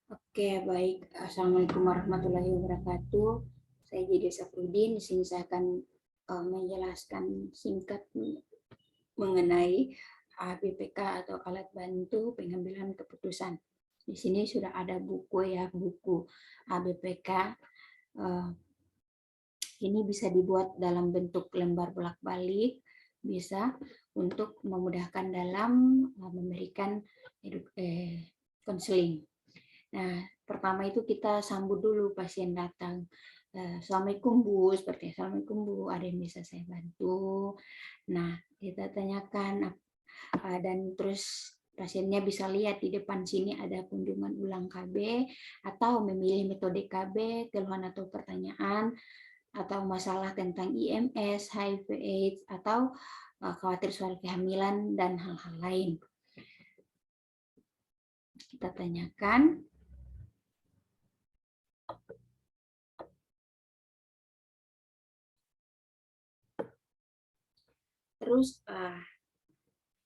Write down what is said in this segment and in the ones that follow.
Oke, baik. Assalamualaikum warahmatullahi wabarakatuh. Saya Jide Safrudin. Di sini saya akan menjelaskan singkat mengenai ABPK atau alat bantu pengambilan keputusan. Di sini sudah ada buku ya, buku ABPK. Ini bisa dibuat dalam bentuk lembar bolak-balik, bisa untuk memudahkan dalam memberikan konseling. Nah, pertama itu kita sambut dulu pasien datang. Assalamualaikum Bu, seperti Assalamualaikum Bu, ada yang bisa saya bantu? Nah, kita tanyakan dan terus pasiennya bisa lihat di depan sini ada kunjungan ulang KB atau memilih metode KB, keluhan atau pertanyaan atau masalah tentang IMS, HIV/AIDS atau khawatir soal kehamilan dan hal-hal lain. Kita tanyakan. Terus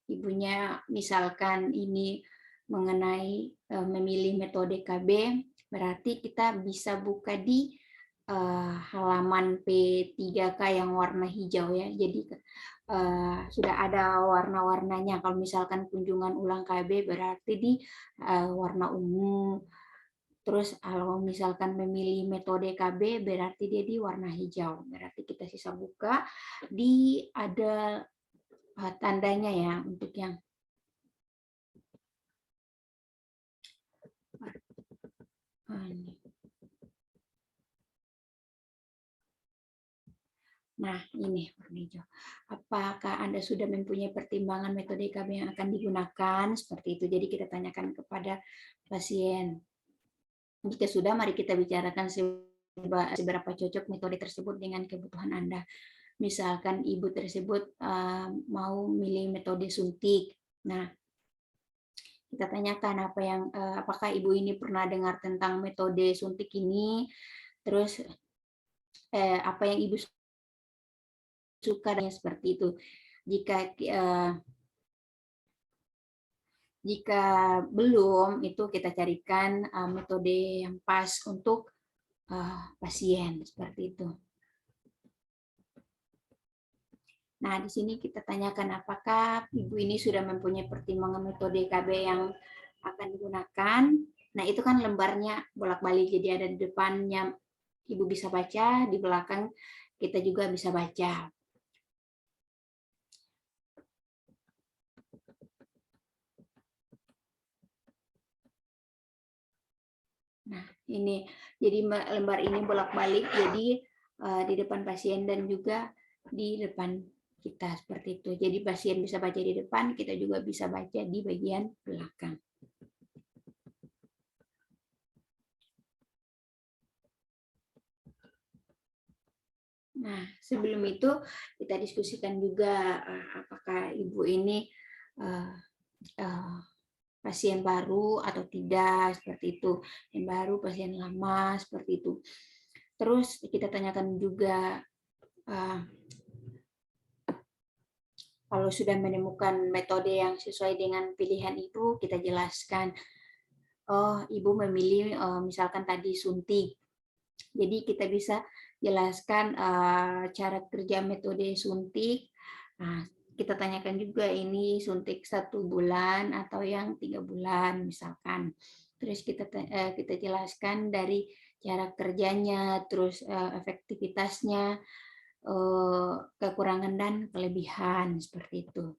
ibunya misalkan ini mengenai memilih metode KB, berarti kita bisa buka di halaman P3K yang warna hijau ya. Jadi sudah ada warna-warnanya. Kalau misalkan kunjungan ulang KB berarti di warna ungu. Terus kalau misalkan memilih metode KB berarti dia di warna hijau. Berarti kita sisa buka di ada tandanya ya untuk yang nah ini warna hijau. Apakah Anda sudah mempunyai pertimbangan metode KB yang akan digunakan? Seperti itu. Jadi kita tanyakan kepada pasien. Jika sudah, mari kita bicarakan seberapa cocok metode tersebut dengan kebutuhan Anda. Misalkan ibu tersebut mau milih metode suntik. Nah, kita tanyakan apakah ibu ini pernah dengar tentang metode suntik ini, terus apa yang ibu suka dan seperti itu. Jika belum, itu kita carikan metode yang pas untuk pasien seperti itu. Nah, di sini kita tanyakan apakah ibu ini sudah mempunyai pertimbangan metode KB yang akan digunakan. Nah, itu kan lembarnya bolak-balik, jadi ada di depannya ibu bisa baca, di belakang kita juga bisa baca. Nah, ini jadi lembar ini bolak-balik, jadi di depan pasien dan juga di depan kita seperti itu. Jadi pasien bisa baca di depan, kita juga bisa baca di bagian belakang. Nah, sebelum itu kita diskusikan juga apakah ibu ini pasien baru atau tidak, seperti itu. Yang baru, pasien lama, seperti itu. Terus kita tanyakan juga kalau sudah menemukan metode yang sesuai dengan pilihan ibu, kita jelaskan. Oh, ibu memilih misalkan tadi suntik. Jadi kita bisa jelaskan cara kerja metode suntik. Nah, kita tanyakan juga ini suntik 1 bulan atau yang 3 bulan misalkan. Terus kita jelaskan dari cara kerjanya, terus efektivitasnya, kekurangan dan kelebihan seperti itu.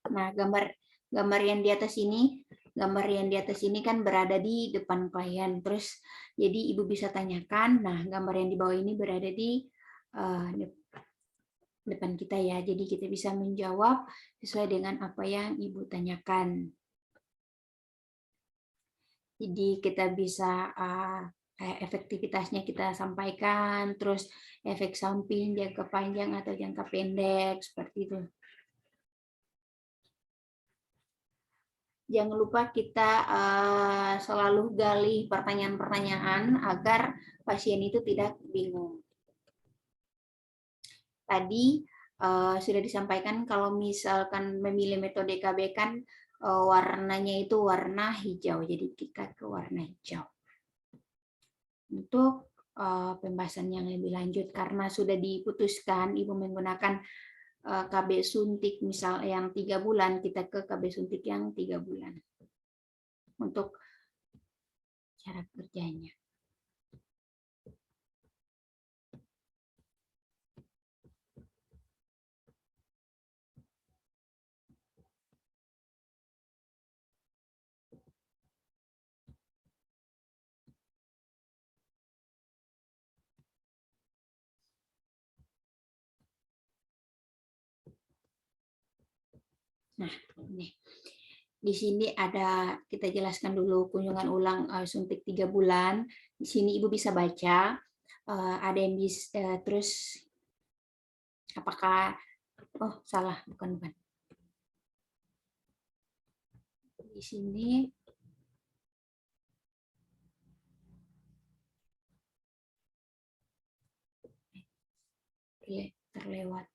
Nah, gambar yang di atas ini kan berada di depan klien. Terus jadi ibu bisa tanyakan. Nah, gambar yang di bawah ini berada di depan kita ya. Jadi kita bisa menjawab sesuai dengan apa yang ibu tanyakan. Jadi kita bisa efektivitasnya kita sampaikan, terus efek samping jangka panjang atau jangka pendek seperti itu. Jangan lupa kita selalu gali pertanyaan-pertanyaan agar pasien itu tidak bingung. Tadi sudah disampaikan kalau misalkan memilih metode KB kan warnanya itu warna hijau, jadi kita ke warna hijau. Untuk pembahasan yang lebih lanjut, karena sudah diputuskan Ibu menggunakan KB suntik misal yang 3 bulan, kita ke KB suntik yang 3 bulan untuk cara kerjanya. Nah, ini di sini ada, kita jelaskan dulu kunjungan ulang suntik 3 bulan. Di sini Ibu bisa baca, ada yang bisa, terus apakah, oh salah, bukan. Di sini terlewat.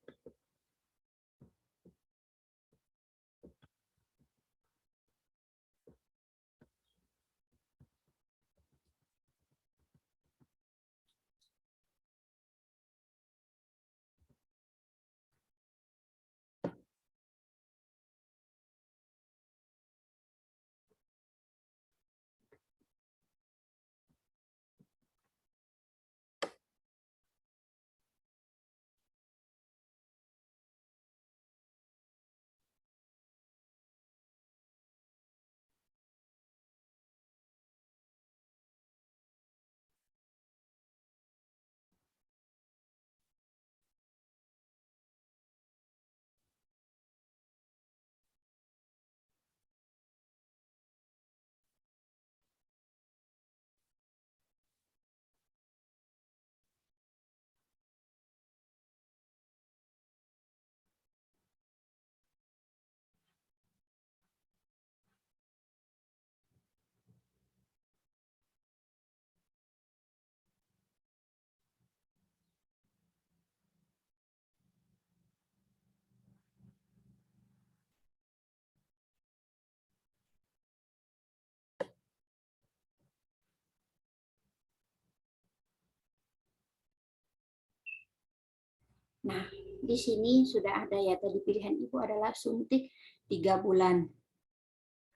Nah, di sini sudah ada ya, tadi pilihan Ibu adalah suntik 3 bulan.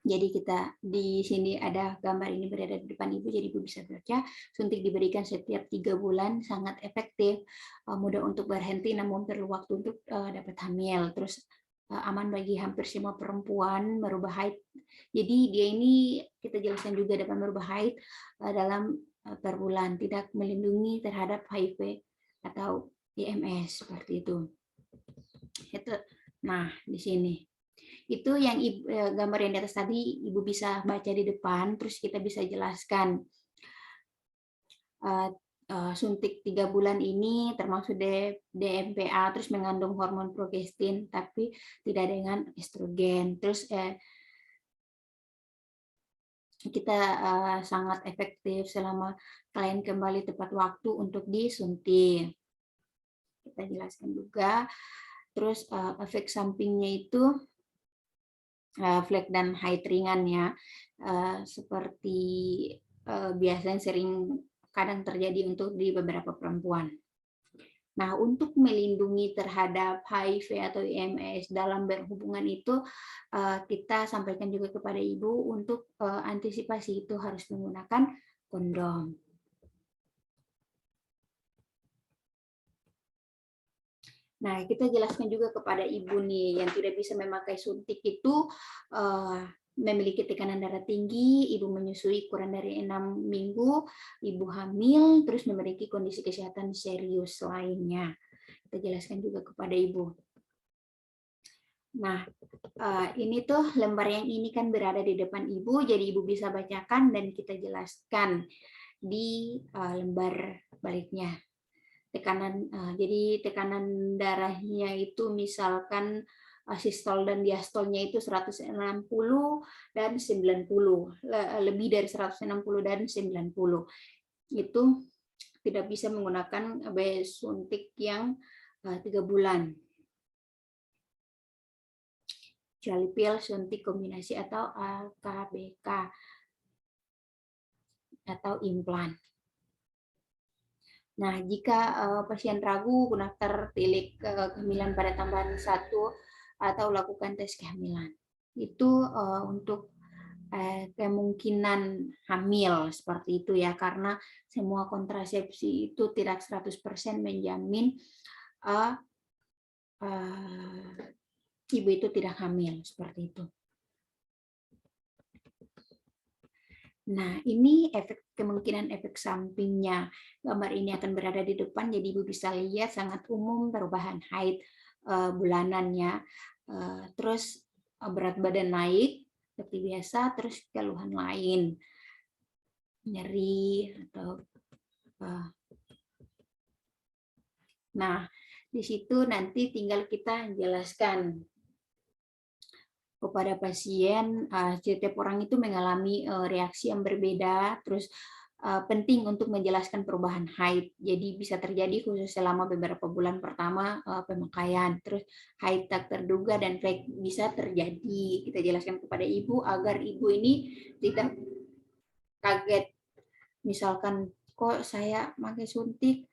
Jadi kita di sini ada gambar ini berada di depan Ibu, jadi Ibu bisa baca. Suntik diberikan setiap 3 bulan, sangat efektif, mudah untuk berhenti, namun perlu waktu untuk dapat hamil. Terus aman bagi hampir semua perempuan merubah haid. Jadi dia ini kita jelaskan juga dapat merubah haid dalam per bulan, tidak melindungi terhadap HIV atau IMS seperti itu. Nah, di sini. Itu yang gambar yang di atas tadi Ibu bisa baca di depan, terus kita bisa jelaskan. Suntik 3 bulan ini termasuk DMPA, terus mengandung hormon progestin, tapi tidak dengan estrogen. Terus kita sangat efektif selama klien kembali tepat waktu untuk disuntik. Kita jelaskan juga. Terus efek sampingnya itu flek dan haid ringan ya, seperti biasanya sering kadang terjadi untuk di beberapa perempuan. Nah, untuk melindungi terhadap HIV atau IMS dalam berhubungan itu, kita sampaikan juga kepada Ibu untuk antisipasi itu harus menggunakan kondom. Nah, kita jelaskan juga kepada Ibu nih yang tidak bisa memakai suntik itu memiliki tekanan darah tinggi, Ibu menyusui kurang dari 6 minggu, Ibu hamil, terus memiliki kondisi kesehatan serius lainnya. Kita jelaskan juga kepada Ibu. Nah, ini tuh lembar yang ini kan berada di depan Ibu, jadi Ibu bisa bacakan dan kita jelaskan di lembar baliknya. Jadi tekanan darahnya itu misalkan sistol dan diastolnya itu 160 dan 90, lebih dari 160 dan 90. Itu tidak bisa menggunakan suntik yang 3 bulan. kecuali pil, suntik, kombinasi, atau AKBK atau implan. Nah, jika pasien ragu, gunakan tilik kehamilan pada tambahan 1 atau lakukan tes kehamilan. Itu untuk kemungkinan hamil seperti itu ya, karena semua kontrasepsi itu tidak 100% menjamin ibu itu tidak hamil seperti itu. Nah, ini kemungkinan efek sampingnya. Gambar ini akan berada di depan, jadi ibu bisa lihat sangat umum perubahan haid bulanannya. Terus berat badan naik seperti biasa, terus keluhan lain, nyeri atau nah, di situ nanti tinggal kita jelaskan kepada pasien. Setiap orang itu mengalami reaksi yang berbeda, terus penting untuk menjelaskan perubahan haid. Jadi bisa terjadi khusus selama beberapa bulan pertama pemakaian, terus haid tak terduga dan flek bisa terjadi. Kita jelaskan kepada ibu agar ibu ini tidak kaget. Misalkan kok saya pakai suntik,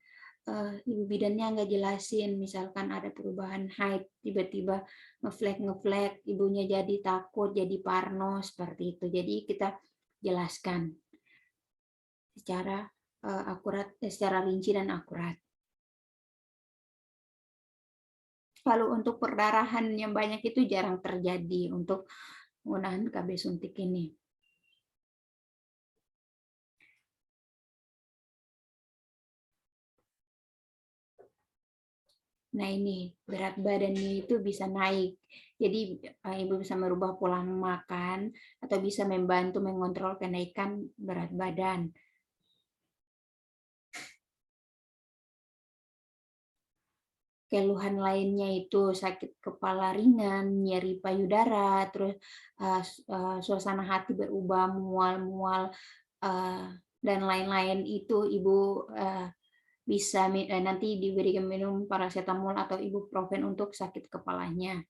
ibu bidannya nggak jelasin, misalkan ada perubahan haid, tiba-tiba ngeflek, ibunya jadi takut, jadi parno, seperti itu. Jadi kita jelaskan secara akurat, secara rinci dan akurat. Lalu untuk perdarahan yang banyak itu jarang terjadi untuk penggunaan KB suntik ini. Nah, ini berat badannya itu bisa naik. Jadi ibu bisa merubah pola makan atau bisa membantu mengontrol kenaikan berat badan. Keluhan lainnya itu sakit kepala ringan, nyeri payudara, terus suasana hati berubah, mual-mual, dan lain-lain. Itu ibu bisa nanti diberikan minum paracetamol atau ibuprofen untuk sakit kepalanya.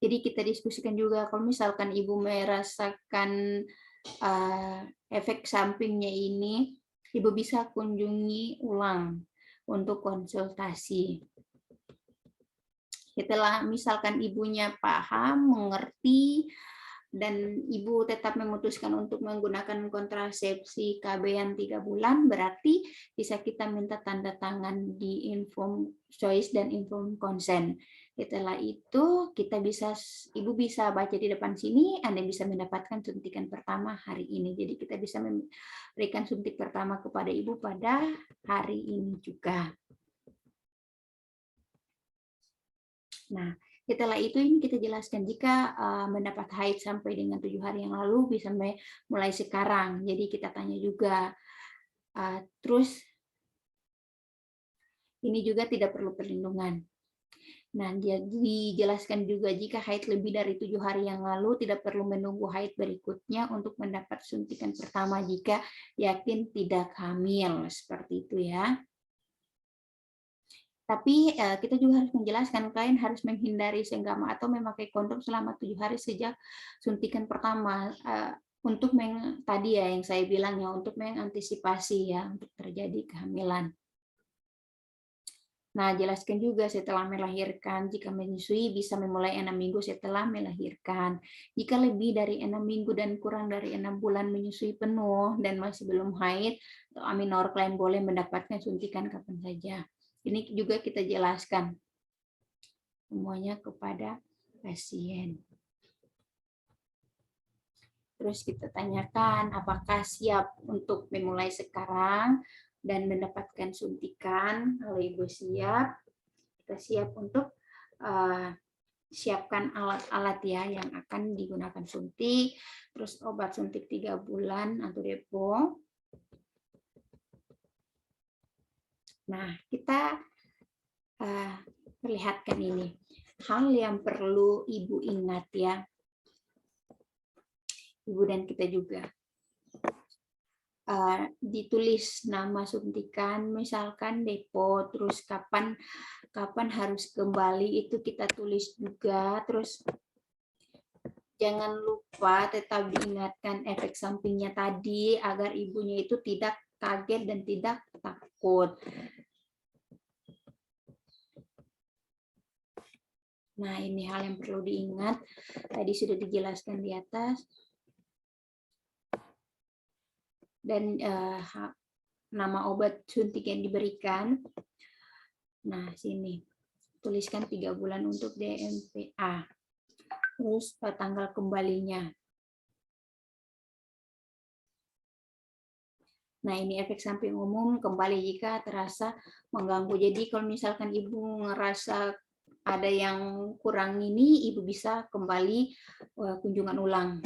Jadi kita diskusikan juga kalau misalkan ibu merasakan efek sampingnya ini, ibu bisa kunjungi ulang untuk konsultasi. Setelah misalkan ibunya paham, mengerti, dan ibu tetap memutuskan untuk menggunakan kontrasepsi KB yang 3 bulan, berarti bisa kita minta tanda tangan di informed choice dan informed consent. Setelah itu ibu bisa baca di depan sini, Anda bisa mendapatkan suntikan pertama hari ini. Jadi kita bisa memberikan suntik pertama kepada ibu pada hari ini juga. Nah, setelah itu ini kita jelaskan jika mendapat haid sampai dengan 7 hari yang lalu bisa mulai sekarang. Jadi kita tanya juga. Terus ini juga tidak perlu perlindungan. Nah, dijelaskan juga jika haid lebih dari 7 hari yang lalu tidak perlu menunggu haid berikutnya untuk mendapat suntikan pertama jika yakin tidak hamil. Seperti itu ya. Tapi kita juga harus menjelaskan klien harus menghindari senggama atau memakai kondom selama 7 hari sejak suntikan pertama untuk tadi ya yang saya bilang ya, untuk mengantisipasi ya untuk terjadi kehamilan. Nah, jelaskan juga setelah melahirkan, jika menyusui bisa memulai 6 minggu setelah melahirkan. Jika lebih dari 6 minggu dan kurang dari 6 bulan menyusui penuh dan masih belum haid atau aminor, klien boleh mendapatkan suntikan kapan saja. Ini juga kita jelaskan semuanya kepada pasien. Terus kita tanyakan apakah siap untuk memulai sekarang dan mendapatkan suntikan. Kalau ibu siap, kita siap untuk siapkan alat-alat ya yang akan digunakan suntik, terus obat suntik 3 bulan atau depo. Nah, kita perlihatkan ini. Hal yang perlu ibu ingat ya, ibu dan kita juga. ditulis nama suntikan, misalkan depo, terus kapan harus kembali itu kita tulis juga. Terus jangan lupa tetap diingatkan efek sampingnya tadi agar ibunya itu tidak kaget dan tidak takut. Nah, ini hal yang perlu diingat. Tadi sudah dijelaskan di atas. Dan nama obat suntik yang diberikan. Nah, sini. Tuliskan 3 bulan untuk DMPA. Terus tanggal kembalinya. Nah, ini efek samping umum kembali jika terasa mengganggu. Jadi kalau misalkan ibu ngerasa ada yang kurang ini, ibu bisa kembali kunjungan ulang.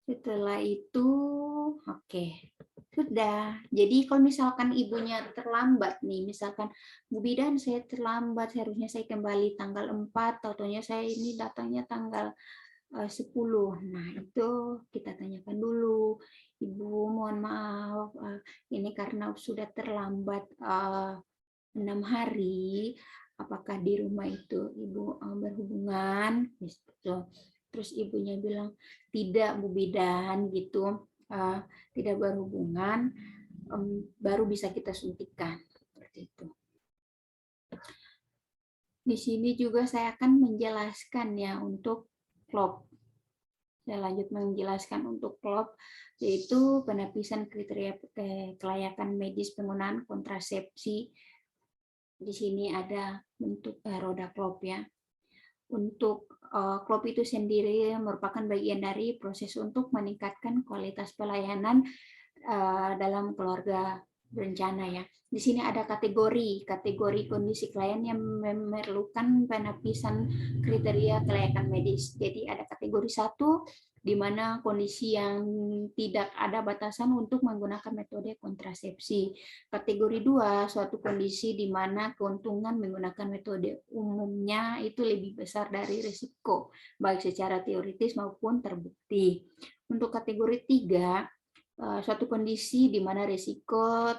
Setelah itu, oke. Sudah. Jadi kalau misalkan ibunya terlambat nih, misalkan Bu Bidan saya terlambat, seharusnya saya kembali tanggal 4, taunya saya ini datangnya tanggal 10. Nah, itu kita tanyakan dulu. Ibu, mohon maaf, ini karena sudah terlambat 6 hari, apakah di rumah itu Ibu berhubungan? Gitu. Terus ibunya bilang, tidak Bu Bidan, gitu, tidak berhubungan, baru bisa kita suntikan. Seperti itu. Di sini juga saya akan menjelaskan ya untuk klop. Saya lanjut menjelaskan untuk klop, yaitu penapisan kriteria kelayakan medis penggunaan kontrasepsi. Di sini ada bentuk roda klop ya. Untuk klop itu sendiri merupakan bagian dari proses untuk meningkatkan kualitas pelayanan dalam keluarga berencana ya. Di sini ada kategori kondisi klien yang memerlukan penapisan kriteria kelayakan medis. Jadi ada kategori 1 di mana kondisi yang tidak ada batasan untuk menggunakan metode kontrasepsi. Kategori 2, suatu kondisi di mana keuntungan menggunakan metode umumnya itu lebih besar dari risiko, baik secara teoritis maupun terbukti. Untuk kategori 3, suatu kondisi di mana risiko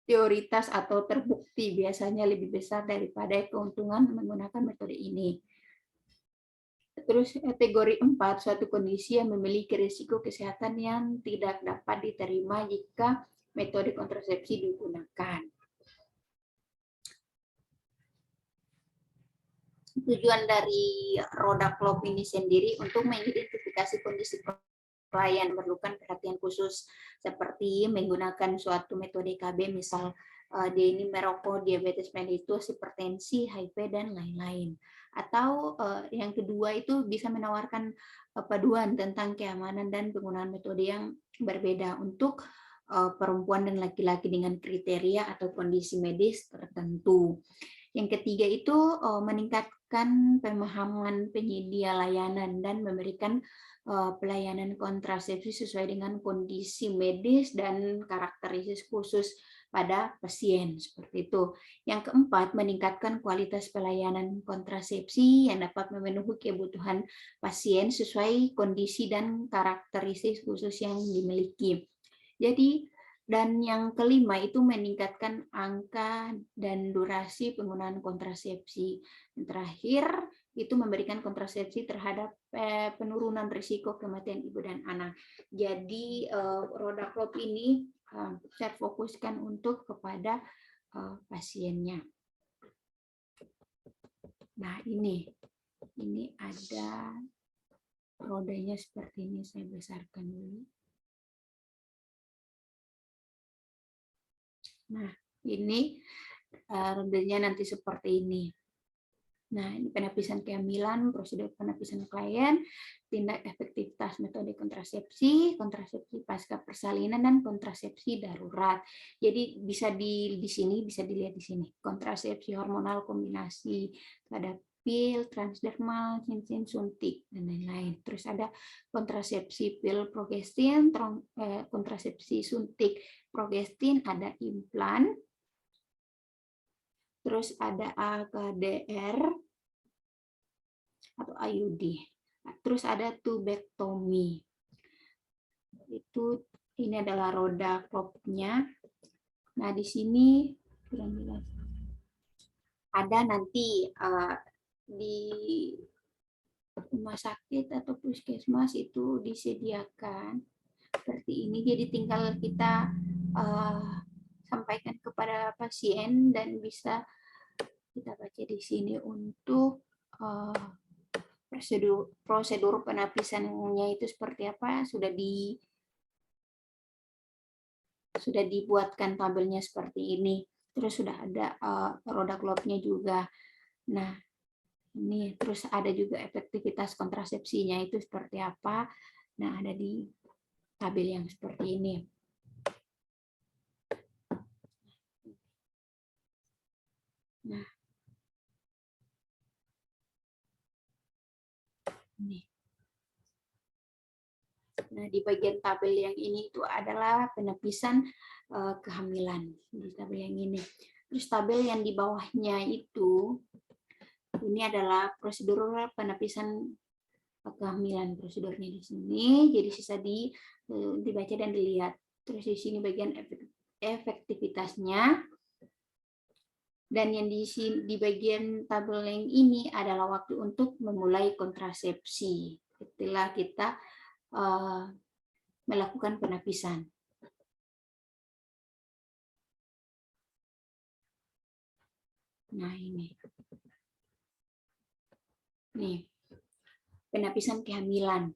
teoritas atau terbukti biasanya lebih besar daripada keuntungan menggunakan metode ini. Terus kategori 4, suatu kondisi yang memiliki risiko kesehatan yang tidak dapat diterima jika metode kontrasepsi digunakan. Tujuan dari roda klop ini sendiri untuk mengidentifikasi kondisi klien memerlukan perhatian khusus seperti menggunakan suatu metode KB, misal dia ini merokok, diabetes mellitus, hipertensi, HIV, dan lain-lain. Atau yang kedua itu bisa menawarkan paduan tentang keamanan dan penggunaan metode yang berbeda untuk perempuan dan laki-laki dengan kriteria atau kondisi medis tertentu. Yang ketiga itu meningkatkan pemahaman penyedia layanan dan memberikan pelayanan kontrasepsi sesuai dengan kondisi medis dan karakteristik khusus pada pasien, seperti itu. Yang keempat, meningkatkan kualitas pelayanan kontrasepsi yang dapat memenuhi kebutuhan pasien sesuai kondisi dan karakteristik khusus yang dimiliki. Jadi, dan yang kelima itu meningkatkan angka dan durasi penggunaan kontrasepsi. Yang terakhir itu memberikan kontrasepsi terhadap penurunan risiko kematian ibu dan anak. Jadi roda klop ini saya fokuskan untuk kepada pasiennya. Nah, ini ada rodanya seperti ini, saya besarkan dulu. Nah, ini rodanya nanti seperti ini. Nah, ini penapisan kehamilan, prosedur penapisan klien, tindak efektivitas metode kontrasepsi, kontrasepsi pasca persalinan, dan kontrasepsi darurat. Jadi bisa di sini, bisa dilihat di sini. Kontrasepsi hormonal kombinasi, ada pil, transdermal, cincin, suntik, dan lain-lain. Terus ada kontrasepsi pil progestin, kontrasepsi suntik progestin, ada implan, terus ada AKDR atau IUD, terus ada tubektomi. Itu ini adalah roda klopnya. Nah, di sini kurang jelas. Ada nanti di rumah sakit atau puskesmas itu disediakan seperti ini. Jadi tinggal kita sampaikan kepada pasien dan bisa kita baca di sini untuk prosedur penapisannya itu seperti apa, sudah dibuatkan tabelnya seperti ini. Terus sudah ada roda klopnya juga. Nah, ini terus ada juga efektivitas kontrasepsinya itu seperti apa. Nah, ada di tabel yang seperti ini. Nah, ini. Nah, di bagian tabel yang ini itu adalah penapisan kehamilan di tabel yang ini. Terus tabel yang di bawahnya itu ini adalah prosedur penapisan kehamilan, prosedurnya di sini. Jadi sisa dibaca dan dilihat. Terus di sini bagian efektivitasnya. Dan yang di bagian tabel yang ini adalah waktu untuk memulai kontrasepsi setelah kita melakukan penapisan. Nah, ini. Nih, penapisan kehamilan.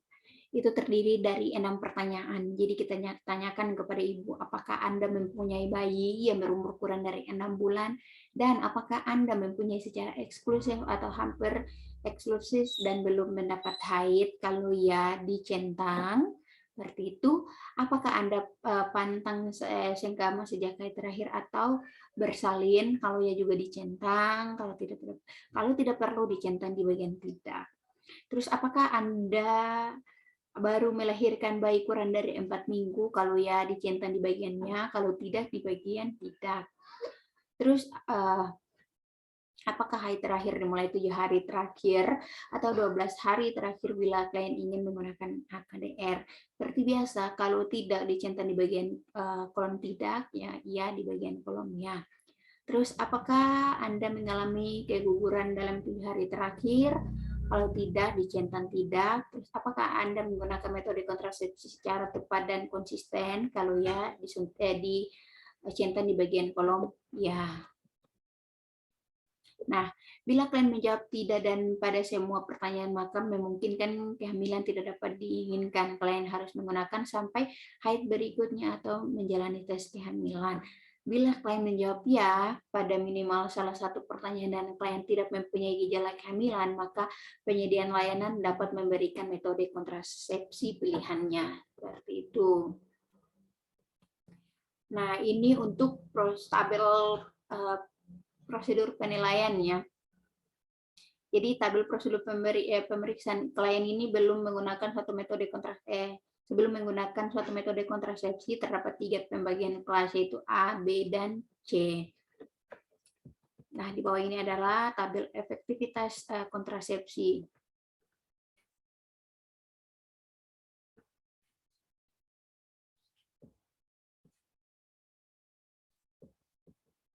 Itu terdiri dari 6 pertanyaan. Jadi kita tanyakan kepada ibu, apakah Anda mempunyai bayi yang berumur kurang dari 6 bulan, dan apakah Anda mempunyai secara eksklusif atau hampir eksklusif dan belum mendapat haid, kalau ya dicentang, seperti itu. Apakah Anda pantang sengkama sejak haid terakhir atau bersalin, kalau ya juga dicentang, kalau tidak perlu dicentang di bagian tidak. Terus apakah Anda baru melahirkan bayi kurang dari 4 minggu, kalau ya dicentang di bagiannya, kalau tidak di bagian tidak. Terus apakah haid terakhir dimulai 7 hari terakhir atau 12 hari terakhir bila klien ingin menggunakan AKDR. Seperti biasa, kalau tidak dicentang di bagian kolom tidak, ya iya di bagian kolomnya. Terus apakah Anda mengalami keguguran dalam 7 hari terakhir? Kalau tidak, dicentang tidak. Terus apakah Anda menggunakan metode kontrasepsi secara tepat dan konsisten? Kalau ya, dicentang di bagian kolom ya. Nah, bila klien menjawab tidak dan pada semua pertanyaan maka memungkinkan kehamilan tidak dapat diinginkan. Klien harus menggunakan sampai haid berikutnya atau menjalani tes kehamilan. Bila klien menjawab ya pada minimal salah satu pertanyaan dan klien tidak mempunyai gejala kehamilan, maka penyediaan layanan dapat memberikan metode kontrasepsi pilihannya. Seperti itu. Nah, ini untuk tabel prosedur penilaiannya. Jadi tabel prosedur pemeriksaan klien ini belum menggunakan suatu metode sebelum menggunakan suatu metode kontrasepsi terdapat 3 pembagian kelas, yaitu A, B, dan C. Nah, di bawah ini adalah tabel efektivitas kontrasepsi.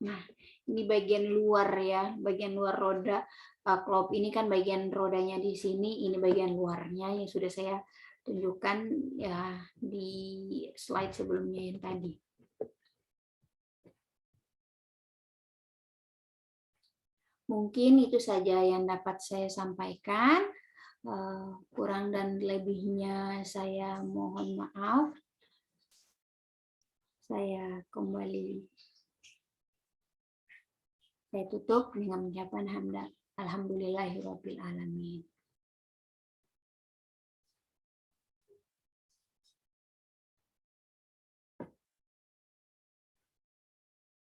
Nah, ini bagian luar ya, bagian luar roda klop ini kan bagian rodanya di sini, ini bagian luarnya yang sudah saya tunjukkan ya di slide sebelumnya yang tadi. Mungkin itu saja yang dapat saya sampaikan. Kurang dan lebihnya saya mohon maaf. Saya tutup dengan mengucapkan alhamdulillahirabbil alamin.